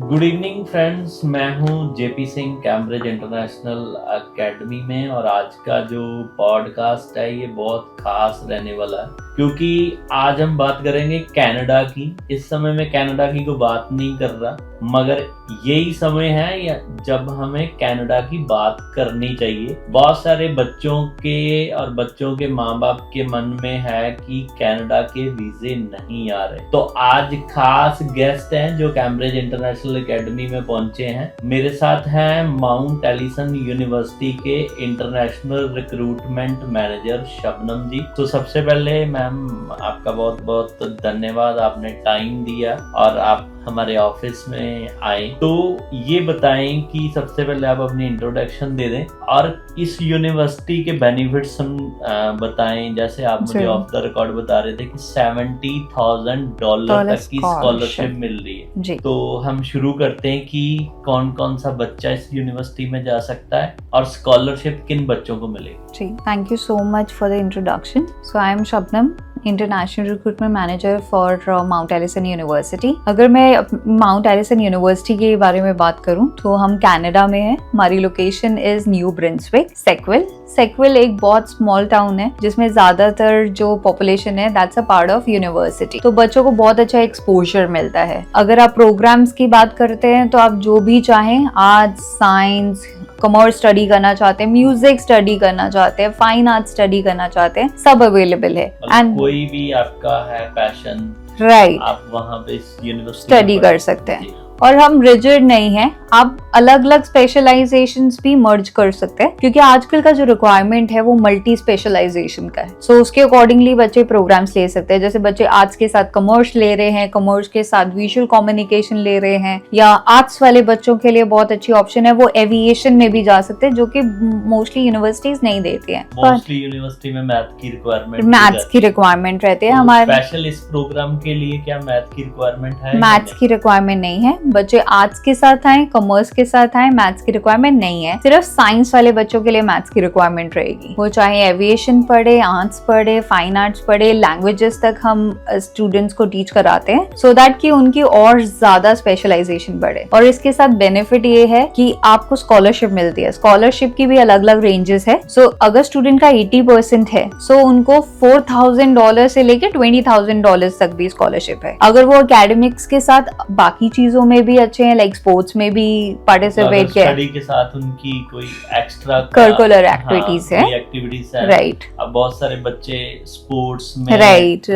Good evening friends, मैं हूं JP Singh Cambridge International academy में। और आज का जो पॉडकास्ट है ये बहुत खास रहने वाला है क्योंकि आज हम बात करेंगे कनाडा की। इस समय मैं कनाडा की कोई बात नहीं कर रहा, मगर यही समय है जब हमें कनाडा की बात करनी चाहिए। बहुत सारे बच्चों के और बच्चों के माँ बाप के मन में है कि कनाडा के वीजे नहीं आ रहे, तो आज खास गेस्ट हैं जो कैम्ब्रिज इंटरनेशनल एकेडमी में पहुंचे हैं। मेरे साथ हैं माउंट एलिसन यूनिवर्सिटी के इंटरनेशनल रिक्रूटमेंट मैनेजर शबनम जी। तो सबसे पहले मैम आपका बहुत बहुत धन्यवाद, आपने टाइम दिया और आप हमारे ऑफिस में आए। तो ये बताएं कि सबसे पहले आप अपनी इंट्रोडक्शन दे दें और इस यूनिवर्सिटी के बेनिफिट्स हम बताएं। जैसे आप मुझे ऑफ द रिकॉर्ड बता रहे थे कि $70,000 तक की स्कॉलरशिप मिल रही है। तो हम शुरू करते हैं कि कौन कौन सा बच्चा इस यूनिवर्सिटी में जा सकता है और स्कॉलरशिप किन बच्चों को मिलेगी। जी, thank you so much for the introduction. So I am Shabnam, international recruitment manager for Mount Allison University. अगर मैं माउंट एलिसन यूनिवर्सिटी के बारे में बात करूं तो हम कनाडा में हैं। हमारी लोकेशन इज न्यू ब्रिंसविक, सेक्विल एक बहुत स्मॉल टाउन है जिसमें ज्यादातर जो पॉपुलेशन है that's a part of university. तो बच्चों को बहुत अच्छा एक्सपोजर मिलता है। अगर आप प्रोग्राम्स की बात करते हैं तो आप जो भी चाहें, आर्ट्स, साइंस, कॉमर्स स्टडी करना चाहते हैं, म्यूजिक स्टडी करना चाहते हैं, फाइन आर्ट स्टडी करना चाहते हैं, सब अवेलेबल है। एंड कोई भी आपका है पैशन, राइट, आप वहाँ पे इस यूनिवर्सिटी स्टडी कर सकते हैं। और हम रिजिड नहीं है, आप अलग अलग स्पेशलाइजेशंस भी मर्ज कर सकते हैं क्योंकि आजकल का जो रिक्वायरमेंट है वो मल्टी स्पेशलाइजेशन का है। सो उसके अकॉर्डिंगली बच्चे प्रोग्राम्स ले सकते हैं। जैसे बच्चे आर्ट्स के साथ कॉमर्स ले रहे हैं, कॉमर्स के साथ विजुअल कम्युनिकेशन ले रहे हैं, या आर्ट्स वाले बच्चों के लिए बहुत अच्छी ऑप्शन है, वो एविएशन में भी जा सकते हैं जो कि मोस्टली यूनिवर्सिटीज नहीं देती है। मोस्टली यूनिवर्सिटी में मैथ की रिक्वायरमेंट रहती है। हमारे स्पेशल इस प्रोग्राम के लिए क्या मैथ की रिक्वायरमेंट है? मैथ्स की रिक्वायरमेंट नहीं है। बच्चे आर्ट्स के साथ आए, कॉमर्स के साथ आए, मैथ्स की रिक्वायरमेंट नहीं है। सिर्फ साइंस वाले बच्चों के लिए मैथ्स की रिक्वायरमेंट रहेगी। वो चाहे एविएशन पढ़े, आर्ट्स पढ़े, फाइन आर्ट्स पढ़े, लैंग्वेजेस तक हम स्टूडेंट्स को टीच कराते हैं सो दैट कि उनकी और ज्यादा स्पेशलाइजेशन बढ़े। और इसके साथ बेनिफिट ये है कि आपको स्कॉलरशिप मिलती है। स्कॉलरशिप की भी अलग अलग रेंजेस है। सो अगर स्टूडेंट का 80% है सो उनको $4,000 से लेकर $20,000 तक भी स्कॉलरशिप है। अगर वो एकेडमिक्स के साथ बाकी चीजों में भी अच्छे हैं, लाइक स्पोर्ट्स में भी पार्टिसिपेट किया, स्टडी के साथ उनकी कोई एक्स्ट्रा करिकुलर एक्टिविटीज है, एक्टिविटीज है, राइट। अब बहुत सारे बच्चे स्पोर्ट्स में राइट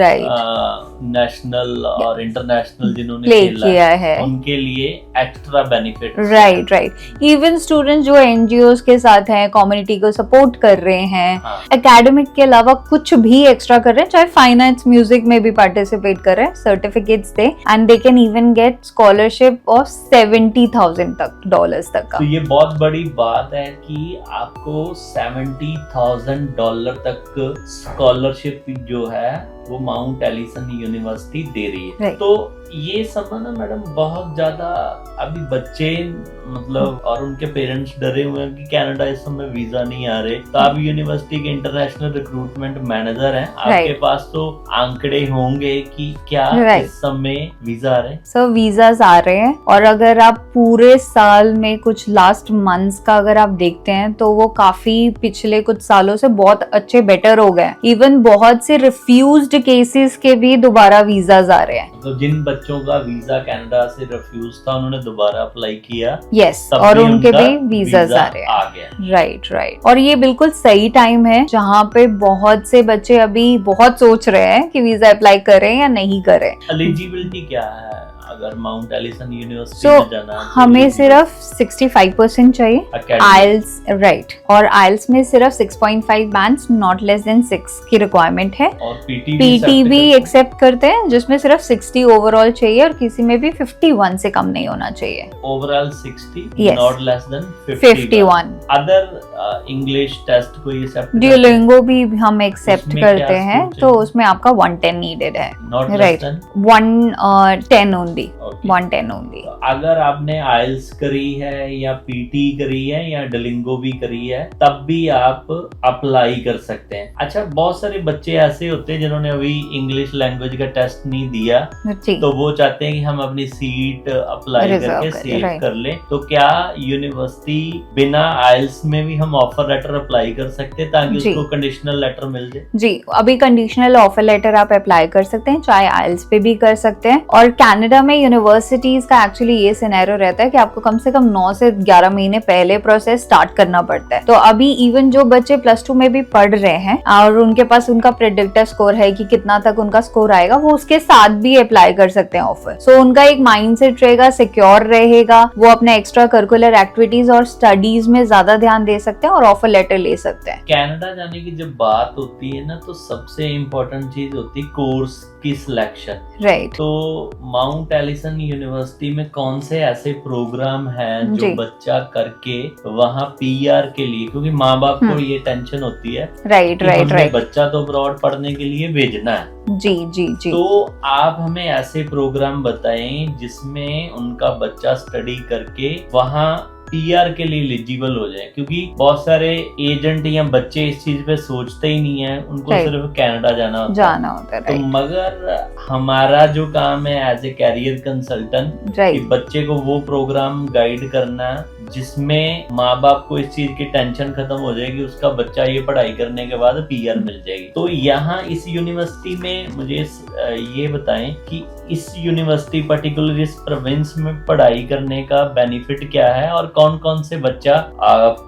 नेशनल और इंटरनेशनल जिन्होंने प्ले किया है उनके लिए extra benefit. Right. Even students जो एनजीओज के साथ हैं, कम्युनिटी को सपोर्ट कर रहे हैं, एकेडमिक के अलावा कुछ भी एक्स्ट्रा कर रहे हैं, चाहे फाइनेंस, म्यूजिक में भी पार्टिसिपेट कर रहे हैं, certificates they and they can even get scholarship of $70,000 तक का। तो ये बहुत बड़ी बात है कि आपको $70,000 तक स्कॉलरशिप जो है वो माउंट एलिसन यूनिवर्सिटी दे रही है। तो ये सब ना मैडम बहुत ज्यादा अभी बच्चे मतलब और उनके पेरेंट्स डरे हुए हैं कि कनाडा इस समय वीजा नहीं आ रहे। तो आप यूनिवर्सिटी के इंटरनेशनल रिक्रूटमेंट मैनेजर हैं, आपके पास तो आंकड़े होंगे कि क्या इस समय वीजा आ रहे हैं? सर वीजाज आ रहे हैं और अगर आप पूरे साल में कुछ लास्ट मंथ्स का अगर आप देखते हैं तो वो काफी पिछले कुछ सालों से बहुत अच्छे बेटर हो गए। इवन बहुत से रिफ्यूज्ड केसेस के भी दोबारा वीजाज आ रहे हैं। तो जिन बच्चों का वीजा कनाडा से रिफ्यूज था उन्होंने दोबारा अप्लाई किया, यस, और उनके भी वीजाज आ रहे हैं। राइट। और ये बिल्कुल सही टाइम है जहाँ पे बहुत से बच्चे अभी बहुत सोच रहे हैं कि वीजा अप्लाई करें या नहीं करें। एलिजिबिलिटी क्या है अगर माउंट एलिसन यूनिवर्सिटी में जाना? हमें सिर्फ 65% चाहिए आइल्स, राइट। और आइल्स में सिर्फ 6.5 बैंड्स, नॉट लेस देन 6 की रिक्वायरमेंट है। और पीटी भी एक्सेप्ट करते हैं जिसमें सिर्फ 60 ओवरऑल चाहिए और किसी में भी 51 से कम नहीं होना चाहिए। Overall 60, yes. Not less than 51। Other English test को एक्सेप्ट, ड्यूलिंगो भी हम एक्सेप्ट करते हैं, तो उसमें आपका 110 नीडेड है, राइट, 110 ओनली। Only, 110 only. अगर आपने आइल्स करी है या पीटी करी है या डुओलिंगो भी करी है तब भी आप अप्लाई कर सकते हैं। अच्छा, बहुत सारे बच्चे ऐसे होते हैं जिन्होंने अभी इंग्लिश लैंग्वेज का टेस्ट नहीं दिया, तो वो चाहते हैं कि हम अपनी सीट अप्लाई करके सेव कर लें। तो क्या यूनिवर्सिटी बिना आइल्स में भी हम ऑफर लेटर अप्लाई कर सकते हैं ताकि उसको कंडीशनल लेटर मिल जाए? जी, अभी कंडीशनल ऑफर लेटर आप अप्लाई कर सकते हैं, चाहे आइल्स पे भी कर सकते हैं। और कनाडा में यूनिवर्सिटीज का एक्चुअली ये सिनेरियो रहता है कि आपको कम से कम 9 से 11 महीने पहले प्रोसेस स्टार्ट करना पड़ता है। तो अभी इवन जो बच्चे +2 में भी पढ़ रहे हैं और उनके पास उनका प्रेडिक्टर स्कोर है कि कितना तक उनका स्कोर आएगा, वो उसके साथ भी अप्लाई कर सकते हैं ऑफर। सो उनका एक माइंडसेट रहेगा, सिक्योर रहेगा, वो अपने एक्स्ट्रा करिकुलर एक्टिविटीज और स्टडीज में ज्यादा ध्यान दे सकते हैं और ऑफर लेटर ले सकते हैं। कनाडा जाने की जब बात होती है ना, तो सबसे इम्पोर्टेंट चीज होती है कोर्स की सिलेक्शन, राइट। तो माउंट एलिसन यूनिवर्सिटी में कौन से ऐसे प्रोग्राम हैं जो बच्चा करके वहाँ पीआर के लिए, क्योंकि माँ बाप को ये टेंशन होती है, राइट, बच्चा तो अब्रॉड पढ़ने के लिए भेजना है। जी जी जी। तो आप हमें ऐसे प्रोग्राम बताएं जिसमें उनका बच्चा स्टडी करके वहाँ पीआर के लिए एलिजिबल हो जाए, क्योंकि बहुत सारे एजेंट या बच्चे इस चीज पे सोचते ही नहीं है, उनको सिर्फ कनाडा जाना होता है। तो मगर हमारा जो काम है एज ए कैरियर कंसल्टेंट कि बच्चे को वो प्रोग्राम गाइड करना जिसमें माँ बाप को इस चीज की टेंशन खत्म हो जाएगी, उसका बच्चा ये पढ़ाई करने के बाद पीआर मिल जाएगी। तो यहाँ इस यूनिवर्सिटी में मुझे ये बताएं कि इस यूनिवर्सिटी पर्टिकुलर इस प्रोविंस में पढ़ाई करने का बेनिफिट क्या है और कौन कौन से बच्चा,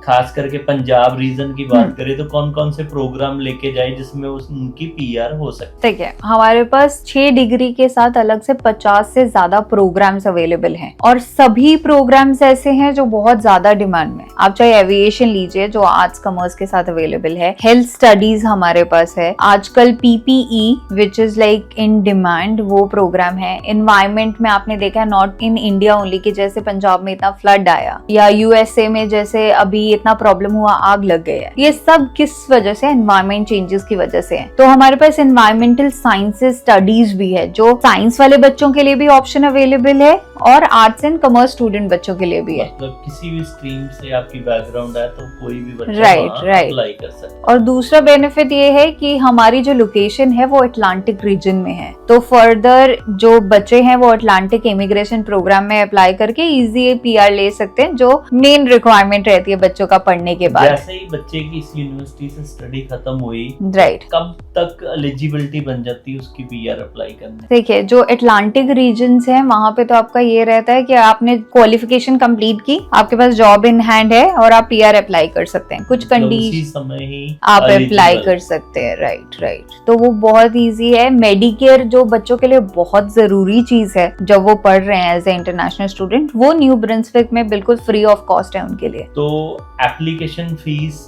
खास करके पंजाब रीजन की बात करें तो कौन कौन से प्रोग्राम लेके जाए जिसमें उनकी पीआर हो सकती है? ठीक है, हमारे पास 6 डिग्री के साथ अलग से 50 से ज्यादा प्रोग्राम्स अवेलेबल हैं और सभी प्रोग्राम्स ऐसे हैं जो बहुत ज्यादा डिमांड में। आप चाहे एविएशन लीजिए जो आर्ट्स कॉमर्स के साथ अवेलेबल है, हेल्थ स्टडीज हमारे पास है, आजकल PPE which is like in demand, वो प्रोग्राम है। एनवायरमेंट में आपने देखा है नॉट इन इंडिया ओनली कि जैसे पंजाब में इतना फ्लड आया या यूएसए में जैसे अभी इतना प्रॉब्लम हुआ, आग लग गई है, ये सब किस वजह से? एनवायरमेंट चेंजेस की वजह से है। तो हमारे पास एनवायरमेंटल साइंसेस स्टडीज भी है जो साइंस वाले बच्चों के लिए भी ऑप्शन अवेलेबल है और आर्ट्स एंड कॉमर्स स्टूडेंट बच्चों के लिए भी है। मतलब किसी भी स्ट्रीम से आपकी बैकग्राउंड है तो कोई भी बच्चा अप्लाई कर सकता है। और दूसरा बेनिफिट ये है कि हमारी जो लोकेशन है वो अटलांटिक रीजन में है, तो फर्दर जो बच्चे हैं वो अटलांटिक इमिग्रेशन प्रोग्राम में अप्लाई करके इजी पीआर ले सकते हैं, जो मेन रिक्वायरमेंट रहती है बच्चों का पढ़ने के बाद। जैसे ही बच्चे की इस यूनिवर्सिटी से स्टडी खत्म हुई, राइट, कब तक एलिजिबिलिटी बन जाती है उसकी पीआर अप्लाई करने? देखिए, जो अटलांटिक रीजन्स हैं वहाँ पे तो आपका ये रहता है कि आपने क्वालिफिकेशन कंप्लीट की, आपके पास जॉब इन हैंड है और आप पीआर अप्लाई कर सकते हैं। कुछ कंडीशन समय ही आप अप्लाई कर सकते हैं, राइट। तो वो बहुत इजी है। मेडिकेयर जो बच्चों के लिए बहुत जरूरी चीज है जब वो पढ़ रहे हैं एज ए इंटरनेशनल स्टूडेंट, वो न्यू ब्रंसविक में बिल्कुल फ्री ऑफ कॉस्ट है उनके लिए। तो एप्लीकेशन फीस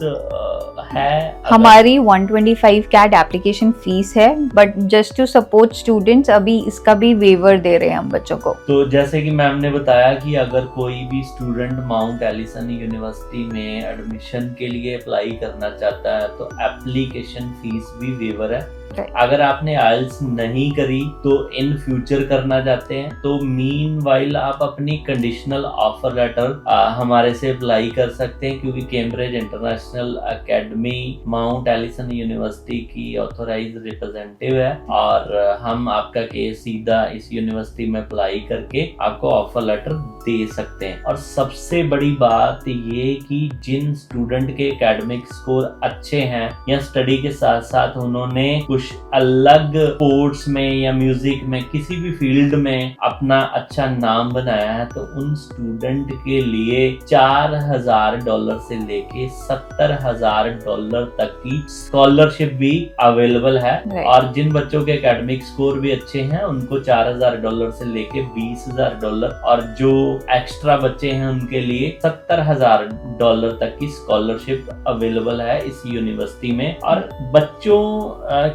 है हमारी 125 कैट एप्लीकेशन फीस है, but just to support students अभी इसका भी वेवर दे रहे हैं हम बच्चों को। तो जैसे कि मैम ने बताया कि अगर कोई भी स्टूडेंट माउंट एलिसन यूनिवर्सिटी में एडमिशन के लिए अप्लाई करना चाहता है तो एप्लीकेशन फीस भी वेवर है। अगर आपने आइल्स नहीं करी तो इन फ्यूचर करना चाहते हैं तो मीनवाइल आप अपनी कंडीशनल ऑफर लेटर हमारे से अप्लाई कर सकते हैं, क्योंकि Cambridge International Academy Mount Allison University की ऑथोराइज रिप्रेजेंटेटिव है और हम आपका केस सीधा इस यूनिवर्सिटी में अप्लाई करके आपको ऑफर लेटर दे सकते हैं। और सबसे बड़ी बात ये कि जिन स्टूडेंट के एकेडमिक स्कोर अच्छे हैं या स्टडी के साथ साथ उन्होंने कुछ अलग स्पोर्ट्स में या म्यूजिक में किसी भी फील्ड में अपना अच्छा नाम बनाया है, तो उन स्टूडेंट के लिए $4,000 से लेके $70,000 तक की स्कॉलरशिप भी अवेलेबल है। और जिन बच्चों के एकेडमिक स्कोर भी अच्छे हैं उनको $4,000 से लेके $20,000 और जो एक्स्ट्रा बच्चे हैं उनके लिए $70,000 तक की स्कॉलरशिप अवेलेबल है इस यूनिवर्सिटी में। और बच्चों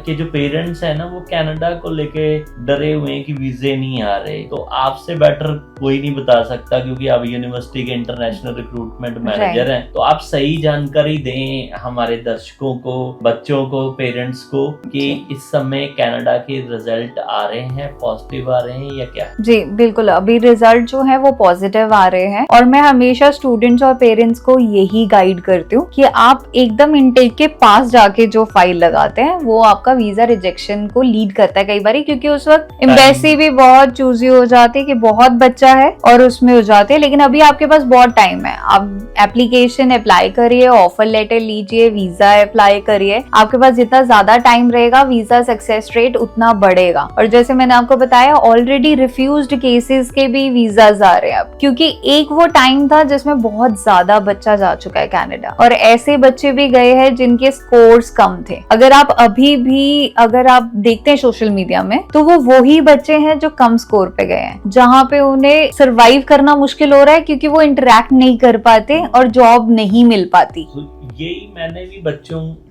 के के जो पेरेंट्स हैं ना वो कनाडा को लेके डरे हुए हैं कि वीजे नहीं आ रहे, तो आपसे बेटर कोई नहीं बता सकता क्योंकि आप यूनिवर्सिटी के इंटरनेशनल रिक्रूटमेंट मैनेजर हैं। तो आप सही जानकारी दें हमारे दर्शकों को, बच्चों को, पेरेंट्स को कि इस समय कनाडा के रिजल्ट आ रहे हैं, पॉजिटिव आ रहे हैं या क्या? जी बिल्कुल, अभी रिजल्ट जो है वो पॉजिटिव आ रहे हैं और मैं हमेशा स्टूडेंट्स और पेरेंट्स को यही गाइड करती हूँ कि आप एकदम इनटेक के पास जाके जो फाइल लगाते हैं वो आपका वीजा रिजेक्शन को लीड करता है कई बार, क्योंकि उस वक्त एम्बेसी भी बहुत चूजी हो जाती है कि बहुत बच्चा है और उसमें हो जाते हैं। लेकिन अभी आपके पास बहुत टाइम है, आप एप्लीकेशन अप्लाई करिए, ऑफर लेटर लीजिए, वीजा अप्लाई करिए। आपके पास जितना ज्यादा टाइम रहेगा वीजा सक्सेस रेट उतना बढ़ेगा। और जैसे मैंने आपको बताया ऑलरेडी रिफ्यूज्ड केसेस के भी वीजाज आ रहे हैं अब, क्योंकि एक वो टाइम था जिसमें बहुत ज्यादा बच्चा जा चुका है कनाडा और ऐसे बच्चे भी गए हैं जिनके स्कोर्स कम थे। अगर आप अभी भी अगर आप देखते हैं सोशल मीडिया में तो वो वही बच्चे हैं जो कम स्कोर पे गए हैं, जहाँ पे उन्हें सरवाइव करना मुश्किल हो रहा है क्योंकि वो इंटरेक्ट नहीं कर पाते और जॉब नहीं मिल पाती। यही मैंने भी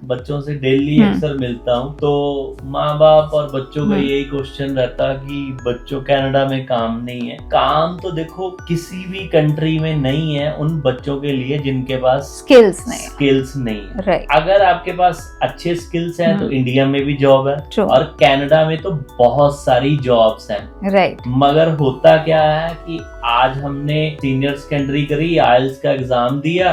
बच्चों से डेली अक्सर मिलता हूँ, तो माँ बाप और बच्चों का यही क्वेश्चन रहता कि बच्चों कनाडा में काम नहीं है। काम तो देखो किसी भी कंट्री में नहीं है उन बच्चों के लिए जिनके पास स्किल्स नहीं है। Right. अगर आपके पास अच्छे स्किल्स हैं तो इंडिया में भी जॉब है True. और कनाडा में तो बहुत सारी जॉब्स हैं। राइट। मगर होता क्या है कि आज हमने सीनियर सेकेंडरी करी, आइल्स का एग्जाम दिया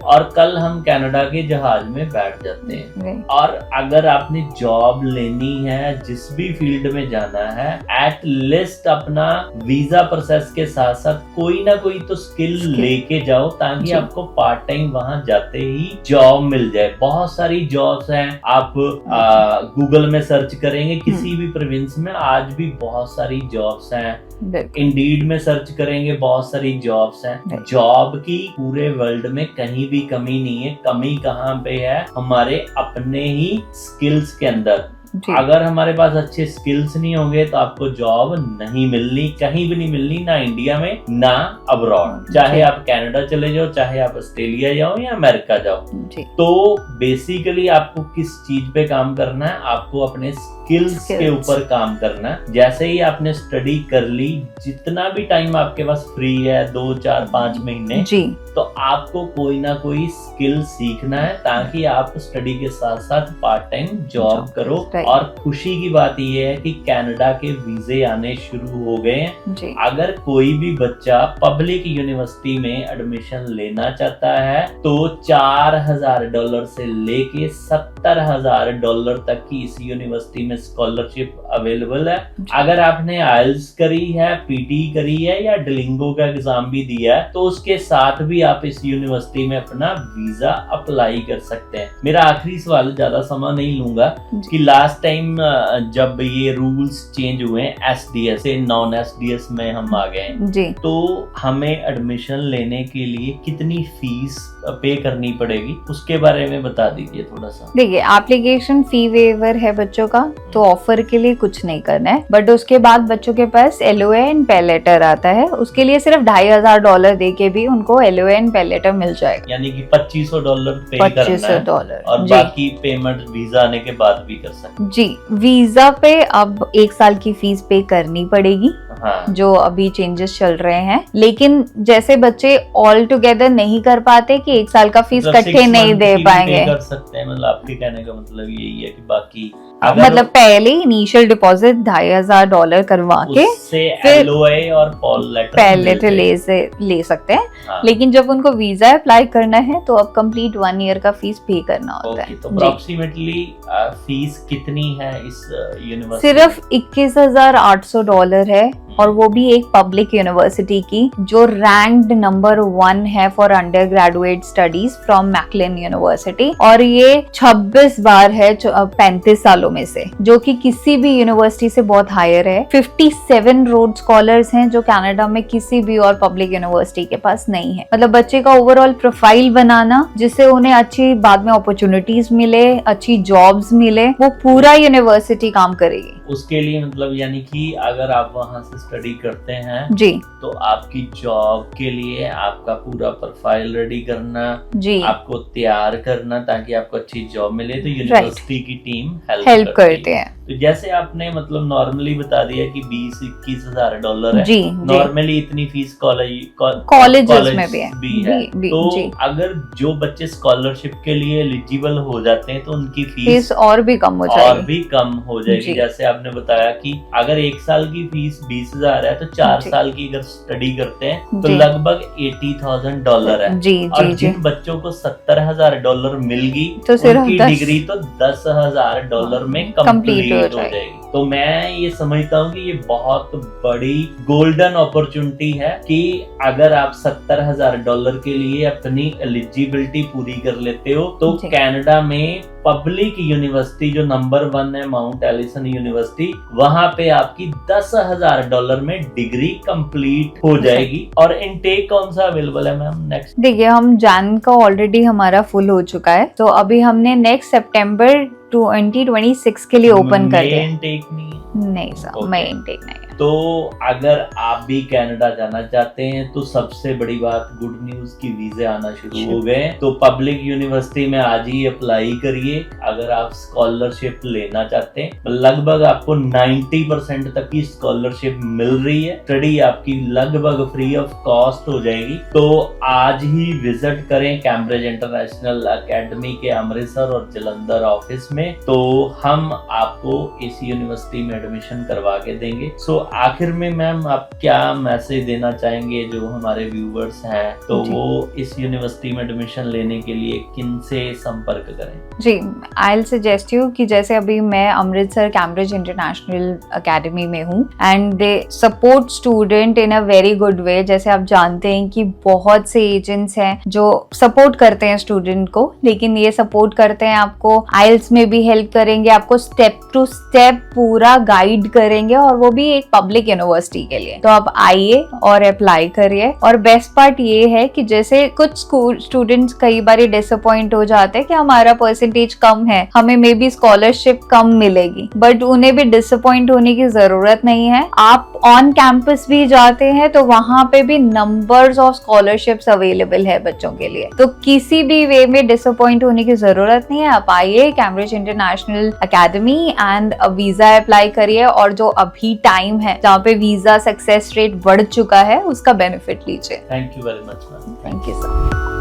और कल हम कनाडा के जहाज में बैठ जाते हैं। और अगर आपने जॉब लेनी है, जिस भी फील्ड में जाना है, एट लीस्ट अपना वीजा प्रोसेस के साथ साथ कोई ना कोई तो स्किल लेके जाओ ताकि आपको पार्ट टाइम वहां जाते ही जॉब मिल जाए। बहुत सारी जॉब्स हैं, आप गूगल में सर्च करेंगे किसी भी प्रोविंस में आज भी बहुत सारी जॉब्स हैं। इंडीड में सर्च करेंगे बहुत सारी जॉब्स हैं। जॉब की पूरे वर्ल्ड में कहीं भी कमी नहीं है। कमी कहाँ पे है? हमारे अपने ही स्किल्स के अंदर। अगर हमारे पास अच्छे स्किल्स नहीं होंगे तो आपको जॉब नहीं मिलनी, कहीं भी नहीं मिलनी, ना इंडिया में ना अब्रॉड। चाहे आप कनाडा चले जाओ, चाहे आप ऑस्ट्रेलिया जाओ या अमेरिका जाओ। तो बेसिकली आपको किस चीज पे काम करना है? आपको अपने स्किल्स के ऊपर काम करना है। जैसे ही आपने स्टडी कर ली, जितना भी टाइम आपके पास फ्री है 2, 4, 5 महीने तो आपको कोई ना कोई स्किल सीखना है ताकि आप स्टडी के साथ साथ पार्ट टाइम जॉब करो। और खुशी की बात यह है कि कनाडा के वीजे आने शुरू हो गए हैं। अगर कोई भी बच्चा पब्लिक यूनिवर्सिटी में एडमिशन लेना चाहता है तो $4,000 से लेके $70,000 तक की इस यूनिवर्सिटी में स्कॉलरशिप अवेलेबल है। अगर आपने आइल्स करी है, पीटी करी है या डुओलिंगो का एग्जाम भी दिया है तो उसके साथ भी आप इस यूनिवर्सिटी में अपना वीजा अप्लाई कर सकते हैं। मेरा आखिरी सवाल, ज्यादा समय नहीं लूंगा, कि लास्ट टाइम जब ये रूल्स चेंज हुए एसडीएस से नॉन एसडीएस में हम आ गए, तो हमें एडमिशन लेने के लिए कितनी फीस पे करनी पड़ेगी उसके बारे में बता दीजिए थोड़ा सा। देखिए, एप्लीकेशन फी वेवर है बच्चों का, तो ऑफर के लिए कुछ नहीं करना है। बट उसके बाद बच्चों के पास LOA एंड पे लेटर आता है, उसके लिए सिर्फ $2,500 दे के भी उनको LOA एंड पे लेटर मिल जाएगा। यानी कि $2,500 पे करना है और बाकी पेमेंट वीजा आने के बाद भी कर सकते। जी, वीजा पे अब 1 साल की फीस पे करनी पड़ेगी। हाँ। जो अभी चेंजेस चल रहे हैं, लेकिन जैसे बच्चे ऑल टुगेदर नहीं कर पाते कि 1 साल का फीस इकट्ठे नहीं दे पाएंगे, कर सकते हैं। मतलब आपके कहने का मतलब यही है कि बाकी मतलब पहले इनिशियल डिपॉजिट $2,500 करवा के फिर LOA और पे लेटर ले सकते हैं। हाँ। लेकिन जब उनको वीजा अप्लाई करना है तो अब कंप्लीट 1 ईयर का फीस पे करना होता है। तो अप्रोक्सीमेटली फीस कितनी है इस यूनिवर्सिटी? सिर्फ $21,800 है और वो भी एक पब्लिक यूनिवर्सिटी की जो रैंक्ड नंबर 1 है for under graduate studies from McLean university. और ये 26 बार है 35 सालों में से, जो कि किसी भी यूनिवर्सिटी से बहुत हायर है। 57 रोड स्कॉलर्स हैं जो कनाडा में किसी भी और पब्लिक यूनिवर्सिटी के पास नहीं है। मतलब बच्चे का ओवरऑल प्रोफाइल बनाना जिससे उन्हें अच्छी बाद में अपॉर्चुनिटीज मिले, अच्छी जॉब्स मिले, वो पूरा यूनिवर्सिटी काम करेगी। उसके लिए मतलब यानी कि अगर आप वहां से स्टडी करते हैं जी तो आपकी जॉब के लिए आपका पूरा प्रोफाइल रेडी करना, जी आपको तैयार करना ताकि आपको अच्छी जॉब मिले, तो यूनिवर्सिटी की टीम हेल्प करते हैं। तो जैसे आपने मतलब नॉर्मली बता दिया कि 20-21 हजार डॉलर है, जी नॉर्मली इतनी फीस कॉलेजेस में भी है, तो जी। अगर जो बच्चे स्कॉलरशिप के लिए एलिजिबल हो जाते हैं तो उनकी फीस और भी कम हो जाएगी, और भी कम हो जाएगी। जी। जैसे आपने बताया कि अगर 1 साल की फीस 20,000 है तो 4 जी। साल की अगर स्टडी करते हैं तो जी। लगभग $80,000 है। जी और जी जी जिन बच्चों को $70,000 मिल गई तो सिर्फ उनकी 10 डिग्री तो $10,000 में कंप्लीट हो जाएगी। तो मैं ये समझता हूँ कि ये बहुत बड़ी गोल्डन अपॉर्चुनिटी है कि अगर आप $70,000 के लिए अपनी एलिजिबिलिटी पूरी कर लेते हो तो जी। कनाडा में पब्लिक यूनिवर्सिटी जो नंबर 1 है माउंट एलिसन यूनिवर्सिटी, वहां पे आपकी $10,000 में डिग्री कंप्लीट हो जाएगी। और इनटेक कौन सा अवेलेबल है मैम नेक्स्ट? देखिए, हम जैन का ऑलरेडी हमारा फुल हो चुका है, तो अभी हमने नेक्स्ट सितंबर 2026 के लिए ओपन कर दिया। इनटेक नहीं सर, Okay. मैं इनटेक नहीं है। तो अगर आप भी कनाडा जाना चाहते हैं तो सबसे बड़ी बात गुड न्यूज की वीजा आना शुरू हो गए, तो पब्लिक यूनिवर्सिटी में आज ही अप्लाई करिए। अगर आप स्कॉलरशिप लेना चाहते हैं, लगभग आपको 90% तक की स्कॉलरशिप मिल रही है। स्टडी आपकी लगभग फ्री ऑफ कॉस्ट हो जाएगी। तो आज ही विजिट करें कैम्ब्रिज इंटरनेशनल एकेडमी के अमृतसर और जलंधर ऑफिस में, तो हम आपको इस यूनिवर्सिटी में एडमिशन करवा के देंगे। सो आखिर में मैम आप क्या मैसेज देना चाहेंगे जो हमारे व्यूवर्स हैं, तो वो इस यूनिवर्सिटी में एडमिशन लेने के लिए किन से संपर्क करें? जी, आई विल सजेस्ट यू कि जैसे अभी मैं अमृतसर कैम्ब्रिज इंटरनेशनल एकेडमी में हूँ and they support student in a very good way. जैसे आप जानते हैं कि बहुत से एजेंट्स हैं जो सपोर्ट करते हैं स्टूडेंट को, लेकिन ये सपोर्ट करते हैं आपको आइल्स में भी हेल्प करेंगे, आपको स्टेप टू स्टेप पूरा गाइड करेंगे, और वो भी एक पब्लिक यूनिवर्सिटी के लिए। तो आप आइए और अप्लाई करिए। और बेस्ट पार्ट ये है कि जैसे कुछ स्टूडेंट्स कई बार डिसअपॉइंट हो जाते हैं कि हमारा परसेंटेज कम है, हमें मे बी स्कॉलरशिप कम मिलेगी, बट उन्हें भी डिसअपॉइंट होने की जरूरत नहीं है। आप ऑन कैंपस भी जाते हैं तो वहां पे भी नंबर्स ऑफ स्कॉलरशिप्स अवेलेबल है बच्चों के लिए, तो किसी भी वे में डिसअपॉइंट होने की जरूरत नहीं है। आप आइए Cambridge International academy and visa apply करिए, और जो अभी टाइम है जहाँ पे वीजा सक्सेस रेट बढ़ चुका है उसका बेनिफिट लीजिए। Thank you very much ma'am. Thank you sir.